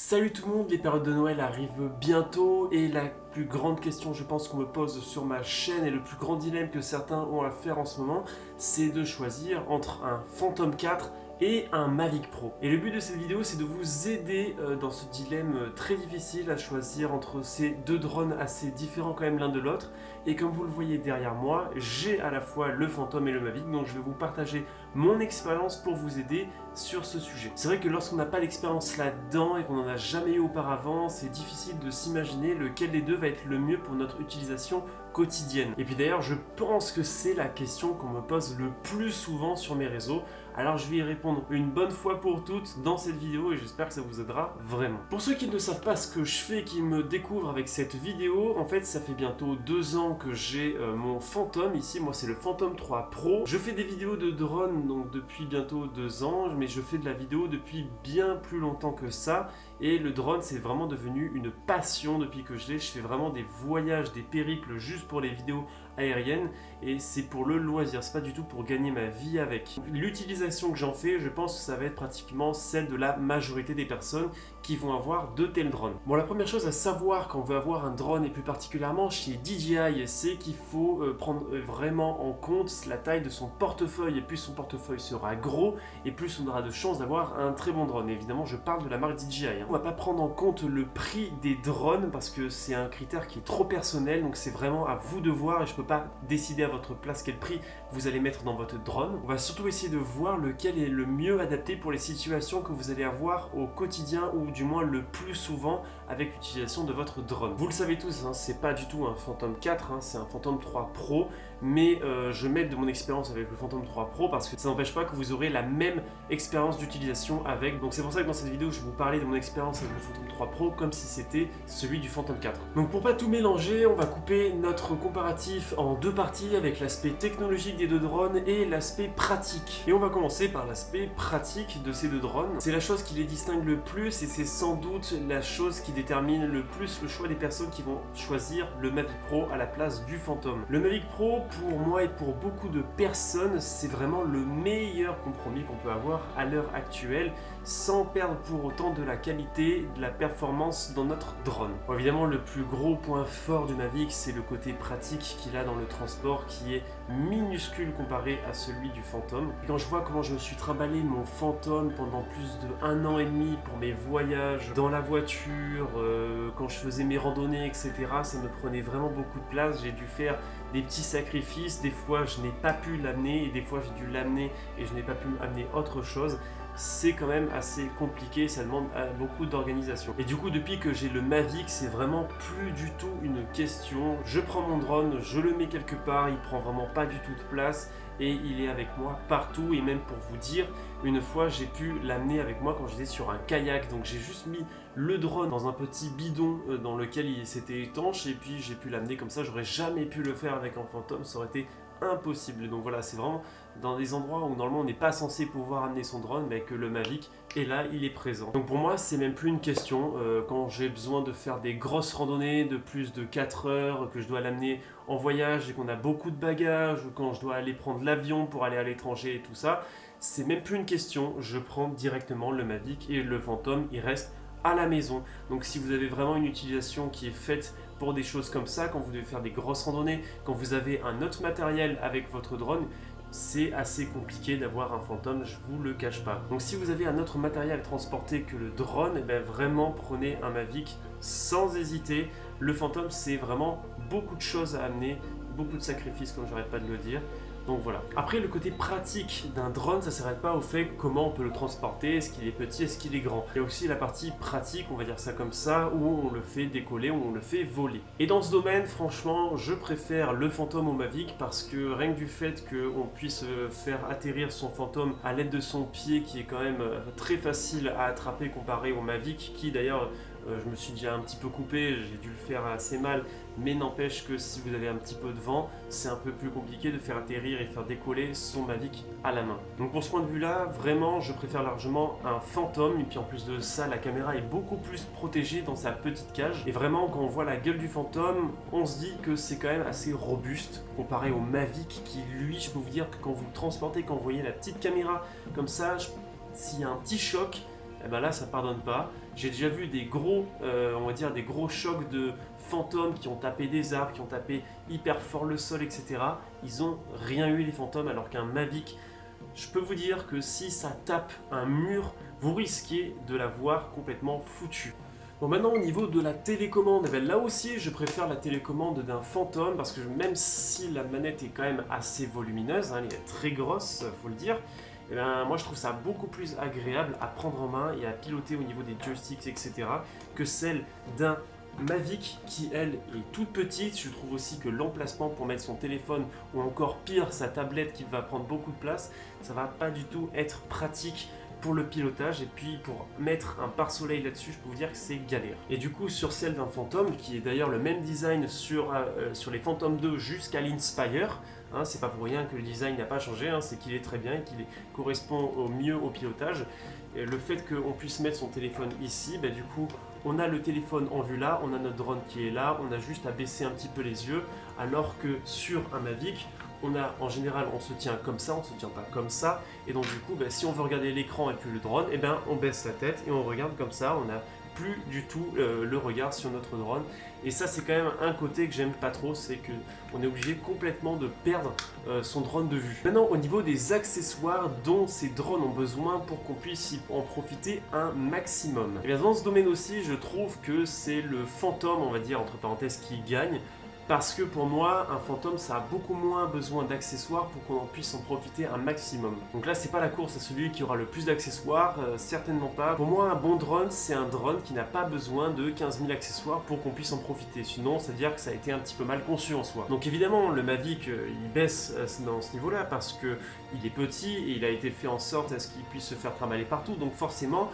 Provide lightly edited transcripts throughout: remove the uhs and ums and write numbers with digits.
Salut tout le monde, les périodes de Noël arrivent bientôt et la plus grande question je pense qu'on me pose sur ma chaîne et le plus grand dilemme que certains ont à faire en ce moment, c'est de choisir entre un Phantom 4 et un Mavic Pro. Et le but de cette vidéo c'est de vous aider dans ce dilemme très difficile à choisir entre ces deux drones assez différents quand même l'un de l'autre. Et comme vous le voyez derrière moi, j'ai à la fois le Phantom et le Mavic, donc je vais vous partager mon expérience pour vous aider sur ce sujet. C'est vrai que lorsqu'on n'a pas d'expérience là-dedans et qu'on n'en a jamais eu auparavant, c'est difficile de s'imaginer lequel des deux va être le mieux pour notre utilisation quotidienne. Et puis d'ailleurs, je pense que c'est la question qu'on me pose le plus souvent sur mes réseaux. Alors je vais y répondre une bonne fois pour toutes dans cette vidéo et j'espère que ça vous aidera vraiment. Pour ceux qui ne savent pas ce que je fais, qui me découvrent avec cette vidéo, en fait ça fait bientôt 2 ans que j'ai mon Phantom. Ici moi c'est le Phantom 3 Pro. Je fais des vidéos de drone donc depuis bientôt 2 ans, mais je fais de la vidéo depuis bien plus longtemps que ça. Et le drone c'est vraiment devenu une passion depuis que je l'ai. Je fais vraiment des voyages, des périples juste pour les vidéos aériennes et c'est pour le loisir, c'est pas du tout pour gagner ma vie avec. L'utilisation que j'en fais, je pense que ça va être pratiquement celle de la majorité des personnes qui vont avoir de tels drones. Bon, la première chose à savoir quand on veut avoir un drone et plus particulièrement chez DJI, c'est qu'il faut prendre vraiment en compte la taille de son portefeuille et plus son portefeuille sera gros et plus on aura de chances d'avoir un très bon drone. Et évidemment, je parle de la marque DJI. On va pas prendre en compte le prix des drones parce que c'est un critère qui est trop personnel, donc c'est vraiment à vous de voir et je peux pas décider à votre place quel prix vous allez mettre dans votre drone. On va surtout essayer de voir lequel est le mieux adapté pour les situations que vous allez avoir au quotidien ou du moins le plus souvent avec l'utilisation de votre drone. Vous le savez tous, hein, c'est pas du tout un Phantom 4, hein, c'est un Phantom 3 Pro, mais je m'aide de mon expérience avec le Phantom 3 Pro parce que ça n'empêche pas que vous aurez la même expérience d'utilisation avec. Donc c'est pour ça que dans cette vidéo je vais vous parler de mon expérience avec le Phantom 3 Pro comme si c'était celui du Phantom 4. Donc pour pas tout mélanger, on va couper notre comparatif en deux parties avec l'aspect technologique des deux drones et l'aspect pratique. Et on va commencer par l'aspect pratique de ces deux drones. C'est la chose qui les distingue le plus et c'est sans doute la chose qui détermine le plus le choix des personnes qui vont choisir le Mavic Pro à la place du Phantom. Le Mavic Pro, pour moi et pour beaucoup de personnes, c'est vraiment le meilleur compromis qu'on peut avoir à l'heure actuelle sans perdre pour autant de la qualité, de la performance dans notre drone. Bon, évidemment, le plus gros point fort du Mavic, c'est le côté pratique qu'il a dans le transport qui est minuscule comparé à celui du Phantom. Et quand je vois comment je me suis trimballé mon Phantom pendant plus de 1 an et demi pour mes voyages dans la voiture, quand je faisais mes randonnées, etc., ça me prenait vraiment beaucoup de place. J'ai dû faire des petits sacrifices, des fois je n'ai pas pu l'amener et des fois j'ai dû l'amener et je n'ai pas pu amener autre chose. C'est quand même assez compliqué, ça demande beaucoup d'organisation. Et du coup, depuis que j'ai le Mavic, c'est vraiment plus du tout une question. Je prends mon drone, je le mets quelque part, il prend vraiment pas du tout de place et il est avec moi partout. Et même pour vous dire, une fois j'ai pu l'amener avec moi quand j'étais sur un kayak. Donc j'ai juste mis le drone dans un petit bidon dans lequel il s'était étanche et puis j'ai pu l'amener comme ça. J'aurais jamais pu le faire avec un Phantom, ça aurait été impossible. Donc voilà, c'est vraiment dans des endroits où normalement on n'est pas censé pouvoir amener son drone, mais que le Mavic est là, il est présent. Donc pour moi, c'est même plus une question. Quand j'ai besoin de faire des grosses randonnées de plus de 4 heures, que je dois l'amener en voyage et qu'on a beaucoup de bagages, ou quand je dois aller prendre l'avion pour aller à l'étranger et tout ça, c'est même plus une question. Je prends directement le Mavic et le Phantom, il reste à la maison. Donc si vous avez vraiment une utilisation qui est faite pour des choses comme ça, quand vous devez faire des grosses randonnées, quand vous avez un autre matériel avec votre drone, c'est assez compliqué d'avoir un Phantom, je vous le cache pas. Donc si vous avez un autre matériel à transporter que le drone, eh bien vraiment prenez un Mavic sans hésiter. Le Phantom, c'est vraiment beaucoup de choses à amener, beaucoup de sacrifices comme j'arrête pas de le dire. Donc voilà. Après, le côté pratique d'un drone, ça ne s'arrête pas au fait comment on peut le transporter, est-ce qu'il est petit, est-ce qu'il est grand. Il y a aussi la partie pratique, on va dire ça comme ça, où on le fait décoller, où on le fait voler. Et dans ce domaine, franchement, je préfère le Phantom au Mavic parce que rien que du fait qu'on puisse faire atterrir son Phantom à l'aide de son pied, qui est quand même très facile à attraper comparé au Mavic, qui d'ailleurs je me suis déjà un petit peu coupé, j'ai dû le faire assez mal, mais n'empêche que si vous avez un petit peu de vent, c'est un peu plus compliqué de faire atterrir et faire décoller son Mavic à la main. Donc pour ce point de vue là, vraiment je préfère largement un Phantom, et puis en plus de ça, la caméra est beaucoup plus protégée dans sa petite cage, et vraiment quand on voit la gueule du Phantom, on se dit que c'est quand même assez robuste comparé au Mavic qui lui, je peux vous dire que quand vous le transportez, quand vous voyez la petite caméra comme ça, s'il y a un petit choc, et ben là ça pardonne pas. J'ai déjà vu des gros, on va dire des gros chocs de fantômes qui ont tapé des arbres, qui ont tapé hyper fort le sol, etc. Ils ont rien eu les fantômes, alors qu'un Mavic, je peux vous dire que si ça tape un mur, vous risquez de l'avoir complètement foutu. Bon, maintenant au niveau de la télécommande, eh bien, là aussi je préfère la télécommande d'un Phantom parce que même si la manette est quand même assez volumineuse, hein, elle est très grosse, faut le dire, eh bien, moi je trouve ça beaucoup plus agréable à prendre en main et à piloter au niveau des joysticks, etc. que celle d'un Mavic qui elle est toute petite. Je trouve aussi que l'emplacement pour mettre son téléphone ou encore pire sa tablette qui va prendre beaucoup de place, ça va pas du tout être pratique pour le pilotage, et puis pour mettre un pare-soleil là-dessus, je peux vous dire que c'est galère. Et du coup sur celle d'un Phantom, qui est d'ailleurs le même design sur les Phantom 2 jusqu'à l'Inspire, hein, c'est pas pour rien que le design n'a pas changé, hein, c'est qu'il est très bien et qu'il correspond au mieux au pilotage. Et le fait qu'on puisse mettre son téléphone ici, bah, du coup on a le téléphone en vue là, on a notre drone qui est là, on a juste à baisser un petit peu les yeux, alors que sur un Mavic, en général, on se tient comme ça, on ne se tient pas comme ça, et donc du coup, si on veut regarder l'écran et puis le drone, on baisse la tête et on regarde comme ça, on n'a plus du tout le regard sur notre drone. Et ça, c'est quand même un côté que j'aime pas trop, c'est qu'on est obligé complètement de perdre son drone de vue. Maintenant, au niveau des accessoires dont ces drones ont besoin pour qu'on puisse en profiter un maximum. Et bien dans ce domaine aussi, je trouve que c'est le Phantom, on va dire entre parenthèses, qui gagne. Parce que pour moi, un Phantom, ça a beaucoup moins besoin d'accessoires pour qu'on puisse en profiter un maximum. Donc là, c'est pas la course à celui qui aura le plus d'accessoires, certainement pas. Pour moi, un bon drone, c'est un drone qui n'a pas besoin de 15 000 accessoires pour qu'on puisse en profiter. Sinon, c'est-à-dire que ça a été un petit peu mal conçu en soi. Donc évidemment, le Mavic, il baisse dans ce niveau-là parce que il est petit et il a été fait en sorte à ce qu'il puisse se faire trimballer partout. Donc forcément,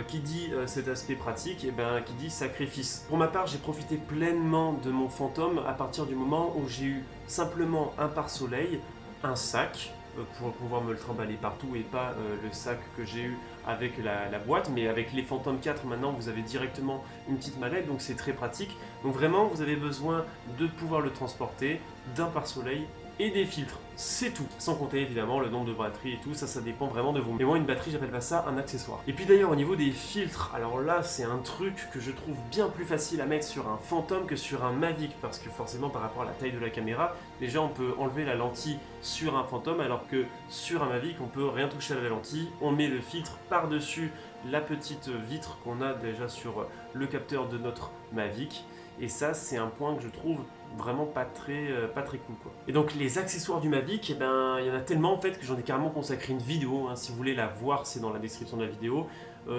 qui dit cet aspect pratique, et qui dit sacrifice. Pour ma part, j'ai profité pleinement de mon Phantom à partir du moment où j'ai eu simplement un pare-soleil, un sac, pour pouvoir me le trimballer partout et pas le sac que j'ai eu avec la boîte, mais avec les Phantom 4 maintenant vous avez directement une petite mallette, donc c'est très pratique. Donc vraiment vous avez besoin de pouvoir le transporter, d'un pare-soleil et des filtres, c'est tout. Sans compter évidemment le nombre de batteries et tout, ça dépend vraiment de vous. Mais moi une batterie, j'appelle pas ça un accessoire. Et puis d'ailleurs au niveau des filtres, alors là c'est un truc que je trouve bien plus facile à mettre sur un Phantom que sur un Mavic, parce que forcément par rapport à la taille de la caméra, déjà on peut enlever la lentille sur un Phantom, alors que sur un Mavic on peut rien toucher à la lentille, on met le filtre par-dessus la petite vitre qu'on a déjà sur le capteur de notre Mavic. Et ça, c'est un point que je trouve vraiment pas très cool, quoi. Et donc les accessoires du Mavic, il y en a tellement en fait que j'en ai carrément consacré une vidéo, hein. Si vous voulez la voir, c'est dans la description de la vidéo.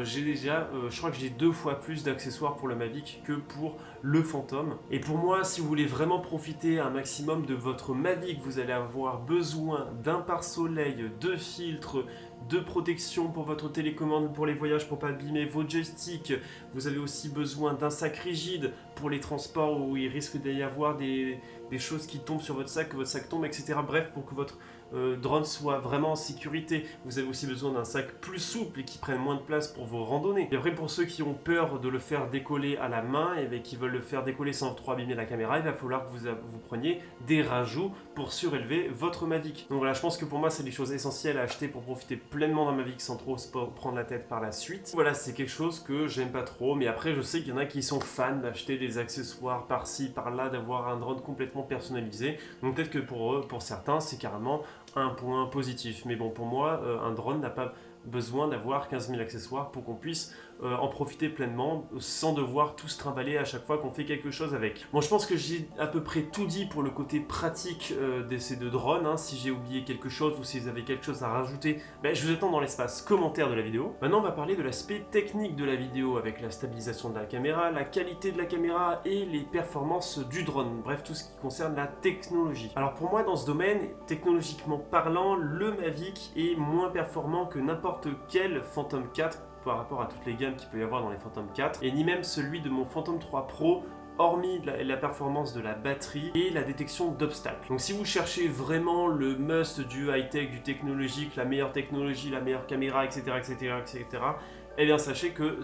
J'ai déjà, je crois que j'ai 2 fois plus d'accessoires pour le Mavic que pour le Phantom. Et pour moi, si vous voulez vraiment profiter un maximum de votre Mavic, vous allez avoir besoin d'un pare-soleil, de filtres, de protection pour votre télécommande, pour les voyages, pour pas abîmer vos joysticks. Vous avez aussi besoin d'un sac rigide pour les transports où il risque d'y avoir des choses qui tombent sur votre sac, que votre sac tombe, etc. Bref, pour que votre drone soit vraiment en sécurité. Vous avez aussi besoin d'un sac plus souple et qui prenne moins de place pour vos randonnées. Et après, pour ceux qui ont peur de le faire décoller à la main et qui veulent le faire décoller sans trop abîmer la caméra, il va falloir que vous preniez des rajouts pour surélever votre Mavic. Donc voilà, je pense que pour moi, c'est des choses essentielles à acheter pour profiter pleinement d'un Mavic sans trop se prendre la tête par la suite. Voilà, c'est quelque chose que j'aime pas trop, mais après, je sais qu'il y en a qui sont fans d'acheter des accessoires par-ci, par-là, d'avoir un drone complètement personnalisé. Donc peut-être que pour eux, pour certains, c'est carrément un point positif. Mais bon, pour moi, un drone n'a pas besoin d'avoir 15 000 accessoires pour qu'on puisse en profiter pleinement sans devoir tout se trimballer à chaque fois qu'on fait quelque chose avec. Bon, je pense que j'ai à peu près tout dit pour le côté pratique de ces 2 drones, hein. Si j'ai oublié quelque chose ou si vous avez quelque chose à rajouter, je vous attends dans l'espace commentaire de la vidéo. Maintenant, on va parler de l'aspect technique de la vidéo avec la stabilisation de la caméra, la qualité de la caméra et les performances du drone. Bref, tout ce qui concerne la technologie. Alors pour moi, dans ce domaine, technologiquement parlant, le Mavic est moins performant que n'importe quel Phantom 4 par rapport à toutes les gammes qu'il peut y avoir dans les Phantom 4, et ni même celui de mon Phantom 3 Pro, hormis la performance de la batterie et la détection d'obstacles. Donc si vous cherchez vraiment le must du high-tech, du technologique, la meilleure technologie, la meilleure caméra, etc., eh bien sachez que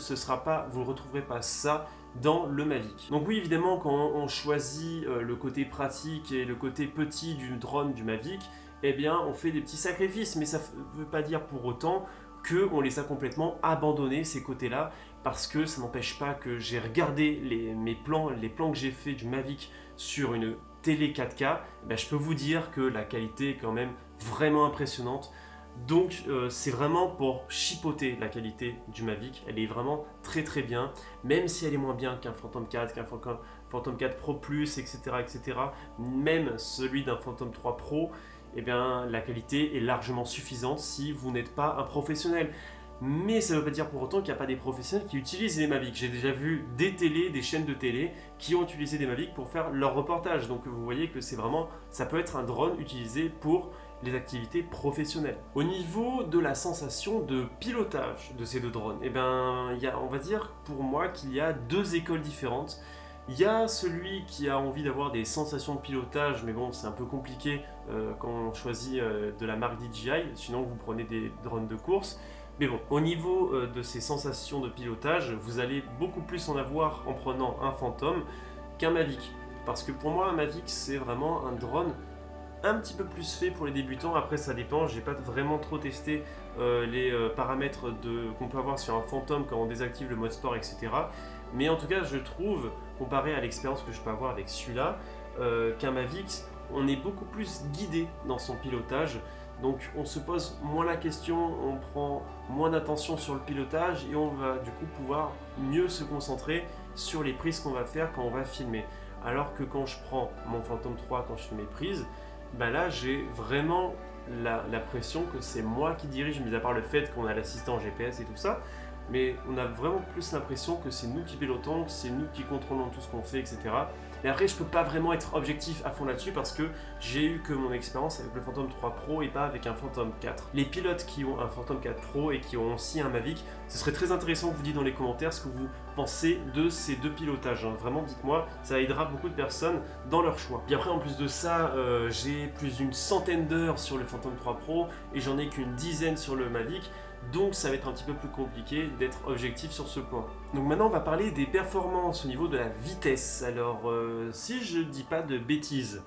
vous ne retrouverez pas ça dans le Mavic. Donc oui, évidemment, quand on choisit le côté pratique et le côté petit du drone du Mavic, eh bien on fait des petits sacrifices, mais ça ne veut pas dire pour autant qu'on les a complètement abandonnés, ces côtés-là, parce que ça n'empêche pas que j'ai regardé les plans que j'ai fait du Mavic sur une télé 4K, je peux vous dire que la qualité est quand même vraiment impressionnante. Donc c'est vraiment pour chipoter la qualité du Mavic, elle est vraiment très très bien, même si elle est moins bien qu'un Phantom 4, qu'un Phantom 4 Pro Plus, etc., etc. Même celui d'un Phantom 3 Pro, la qualité est largement suffisante si vous n'êtes pas un professionnel. Mais ça ne veut pas dire pour autant qu'il n'y a pas des professionnels qui utilisent les Mavic. J'ai déjà vu des chaînes de télé qui ont utilisé des Mavic pour faire leur reportage. Donc vous voyez que ça peut être un drone utilisé pour les activités professionnelles. Au niveau de la sensation de pilotage de ces deux drones, on va dire pour moi qu'il y a deux écoles différentes. Il y a celui qui a envie d'avoir des sensations de pilotage, mais bon, c'est un peu compliqué quand on choisit de la marque DJI, sinon vous prenez des drones de course. Mais bon, au niveau de ces sensations de pilotage, vous allez beaucoup plus en avoir en prenant un Phantom qu'un Mavic. Parce que pour moi, un Mavic, c'est vraiment un drone un petit peu plus fait pour les débutants. Après, ça dépend, j'ai pas vraiment trop testé les paramètres qu'on peut avoir sur un Phantom quand on désactive le mode sport, etc. Mais en tout cas, je trouve, comparé à l'expérience que je peux avoir avec celui-là, qu'un Mavic, on est beaucoup plus guidé dans son pilotage. Donc on se pose moins la question, on prend moins d'attention sur le pilotage et on va du coup pouvoir mieux se concentrer sur les prises qu'on va faire quand on va filmer. Alors que quand je prends mon Phantom 3, quand je fais mes prises, là j'ai vraiment l'impression que c'est moi qui dirige, mis à part le fait qu'on a l'assistant GPS et tout ça, mais on a vraiment plus l'impression que c'est nous qui pilotons, que c'est nous qui contrôlons tout ce qu'on fait, etc. Et après, je peux pas vraiment être objectif à fond là-dessus parce que j'ai eu que mon expérience avec le Phantom 3 Pro et pas avec un Phantom 4. Les pilotes qui ont un Phantom 4 Pro et qui ont aussi un Mavic, ce serait très intéressant que vous dites dans les commentaires ce que vous pensez de ces deux pilotages. Vraiment, dites-moi, ça aidera beaucoup de personnes dans leur choix. Puis après, en plus de ça, j'ai plus d'une centaine d'heures sur le Phantom 3 Pro et j'en ai qu'une dizaine sur le Mavic. Donc ça va être un petit peu plus compliqué d'être objectif sur ce point. Donc maintenant on va parler des performances au niveau de la vitesse. Alors si je dis pas de bêtises,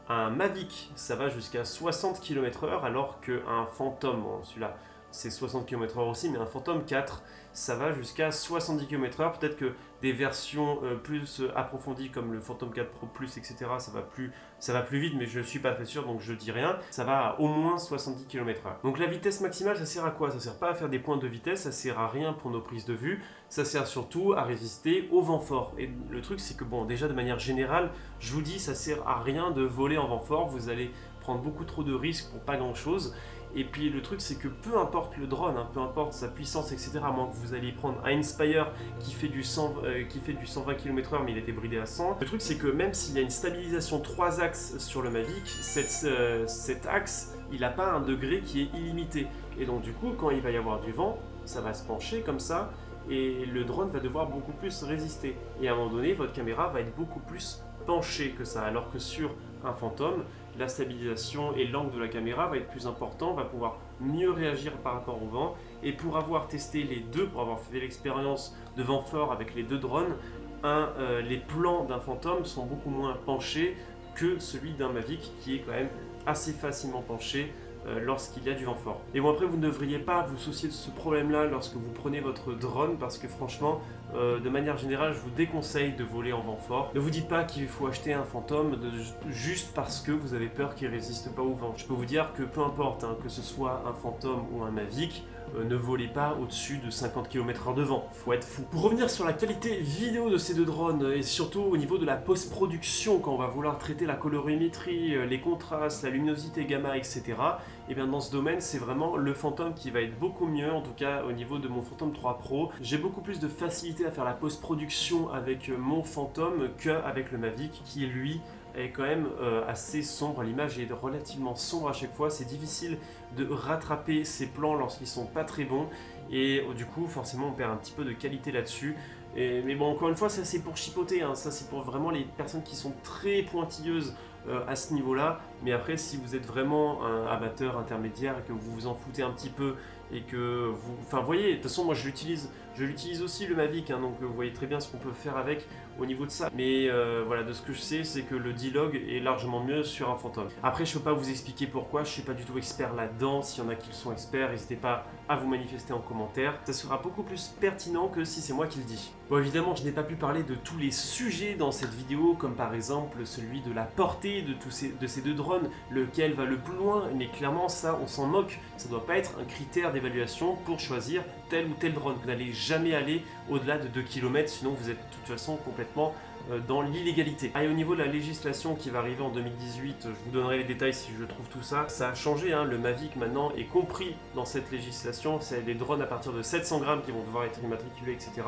un Mavic ça va jusqu'à 60 km/h alors qu'un Phantom, bon, celui-là c'est 60 km/h aussi, mais un Phantom 4 ça va jusqu'à 70 km/h. Peut-être que des versions plus approfondies comme le Phantom 4 Pro Plus, etc. ça va plus vite, mais je ne suis pas très sûr, donc je dis rien. Ça va à au moins 70 km/h. Donc la vitesse maximale, ça sert à quoi? Ça sert pas à faire des points de vitesse, ça sert à rien pour nos prises de vue. Ça sert surtout à résister au vent fort. Et le truc, c'est que bon, déjà de manière générale, je vous dis, ça sert à rien de voler en vent fort. Vous allez prendre beaucoup trop de risques pour pas grand-chose. Et puis le truc c'est que peu importe le drone, peu importe sa puissance, etc., à moins que vous alliez prendre un Inspire qui fait du 120 km/h mais il était bridé à 100, le truc c'est que même s'il y a une stabilisation 3 axes sur le Mavic, cet axe il n'a pas un degré qui est illimité. Et donc du coup quand il va y avoir du vent, ça va se pencher comme ça et le drone va devoir beaucoup plus résister. Et à un moment donné votre caméra va être beaucoup plus penchée que ça, alors que sur un Phantom, la stabilisation et l'angle de la caméra va être plus important, va pouvoir mieux réagir par rapport au vent. Et pour avoir testé les deux, pour avoir fait l'expérience de vent fort avec les deux drones, les plans d'un Phantom sont beaucoup moins penchés que celui d'un Mavic qui est quand même assez facilement penché lorsqu'il y a du vent fort. Et bon après vous ne devriez pas vous soucier de ce problème là lorsque vous prenez votre drone parce que franchement de manière générale je vous déconseille de voler en vent fort. Ne vous dites pas qu'il faut acheter un Phantom juste parce que vous avez peur qu'il résiste pas au vent. Je peux vous dire que peu importe que ce soit un Phantom ou un Mavic, ne volez pas au-dessus de 50 km/h de vent, faut être fou. Pour revenir sur la qualité vidéo de ces deux drones et surtout au niveau de la post-production quand on va vouloir traiter la colorimétrie, les contrastes, la luminosité gamma, etc. Et bien dans ce domaine c'est vraiment le Phantom qui va être beaucoup mieux, en tout cas au niveau de mon Phantom 3 Pro. J'ai beaucoup plus de facilité à faire la post-production avec mon Phantom qu'avec le Mavic qui lui est quand même assez sombre. L'image est relativement sombre à chaque fois, c'est difficile de rattraper ces plans lorsqu'ils sont pas très bons et du coup forcément on perd un petit peu de qualité là-dessus. Mais bon, encore une fois, ça c'est pour chipoter, ça c'est pour vraiment les personnes qui sont très pointilleuses à ce niveau-là. Mais après, si vous êtes vraiment un amateur intermédiaire et que vous vous en foutez un petit peu et que vous... Enfin, vous voyez, de toute façon, moi je l'utilise aussi le Mavic, donc vous voyez très bien ce qu'on peut faire avec au niveau de ça. Mais voilà, de ce que je sais, c'est que le D-Log est largement mieux sur un Phantom. Après, je peux pas vous expliquer pourquoi, je suis pas du tout expert là-dedans. S'il y en a qui sont experts, n'hésitez pas à vous manifester en commentaire. Ça sera beaucoup plus pertinent que si c'est moi qui le dis. Bon, évidemment, je n'ai pas pu parler de tous les sujets dans cette vidéo, comme par exemple celui de la portée de ces deux drones, lequel va le plus loin, mais clairement ça on s'en moque, ça ne doit pas être un critère d'évaluation pour choisir tel ou tel drone. Vous n'allez jamais aller au-delà de 2 km, sinon vous êtes de toute façon complètement dans l'illégalité. Et au niveau de la législation qui va arriver en 2018, je vous donnerai les détails si je trouve tout ça. Ça a changé, hein, le Mavic maintenant est compris dans cette législation, c'est des drones à partir de 700 grammes qui vont devoir être immatriculés, etc.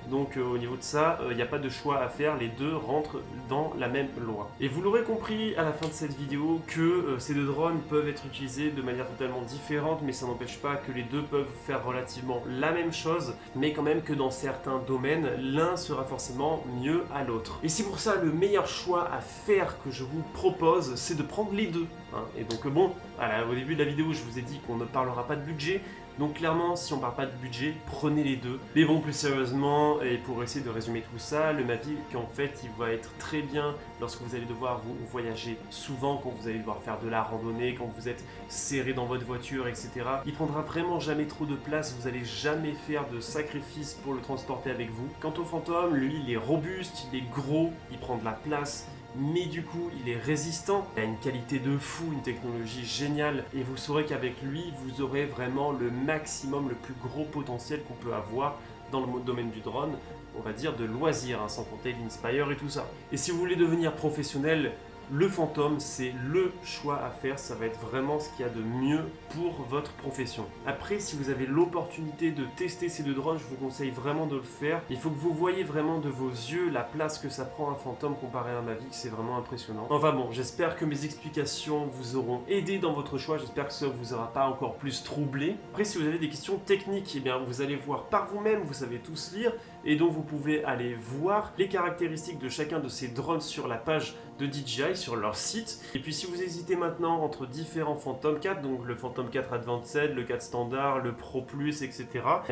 Donc au niveau de ça, il n'y a pas de choix à faire, les deux rentrent dans la même loi. Et vous l'aurez compris à la fin de cette vidéo que ces deux drones peuvent être utilisés de manière totalement différente, mais ça n'empêche pas que les deux peuvent faire relativement la même chose, mais quand même que dans certains domaines, l'un sera forcément mieux à l'autre. Et c'est pour ça le meilleur choix à faire que je vous propose, c'est de prendre les deux. Hein. Et donc bon, au début de la vidéo, je vous ai dit qu'on ne parlera pas de budget. Donc clairement, si on parle pas de budget, prenez les deux. Mais bon, plus sérieusement, et pour essayer de résumer tout ça, le Mavic, en fait, il va être très bien lorsque vous allez devoir vous voyager souvent, quand vous allez devoir faire de la randonnée, quand vous êtes serré dans votre voiture, etc. Il prendra vraiment jamais trop de place, vous allez jamais faire de sacrifice pour le transporter avec vous. Quant au Phantom, lui, il est robuste, il est gros, il prend de la place, mais du coup il est résistant, il a une qualité de fou, une technologie géniale, et vous saurez qu'avec lui vous aurez vraiment le maximum, le plus gros potentiel qu'on peut avoir dans le domaine du drone, on va dire de loisirs, hein, sans compter l'Inspire et tout ça. Et si vous voulez devenir professionnel, le Phantom, c'est le choix à faire, ça va être vraiment ce qu'il y a de mieux pour votre profession. Après, si vous avez l'opportunité de tester ces deux drones, je vous conseille vraiment de le faire. Il faut que vous voyez vraiment de vos yeux la place que ça prend un Phantom comparé à un Mavic, c'est vraiment impressionnant. Enfin bon, j'espère que mes explications vous auront aidé dans votre choix, j'espère que ça vous aura pas encore plus troublé. Après, si vous avez des questions techniques, eh bien, vous allez voir par vous-même, vous savez tous lire, et donc vous pouvez aller voir les caractéristiques de chacun de ces drones sur la page de DJI, sur leur site. Et puis si vous hésitez maintenant entre différents Phantom 4, donc le Phantom 4 Advanced, le 4 Standard, le Pro Plus, etc.,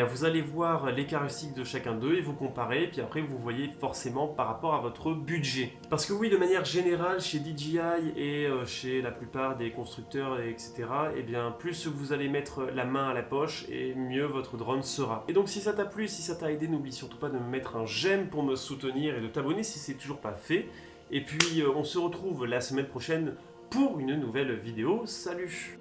vous allez voir les caractéristiques de chacun d'eux et vous comparez, et puis après vous voyez forcément par rapport à votre budget. Parce que oui, de manière générale, chez DJI et chez la plupart des constructeurs, etc., eh bien plus vous allez mettre la main à la poche et mieux votre drone sera. Et donc si ça t'a plu, si ça t'a aidé, n'oublie surtout pas de me mettre un j'aime pour me soutenir et de t'abonner si c'est toujours pas fait. Et puis on se retrouve la semaine prochaine pour une nouvelle vidéo. Salut!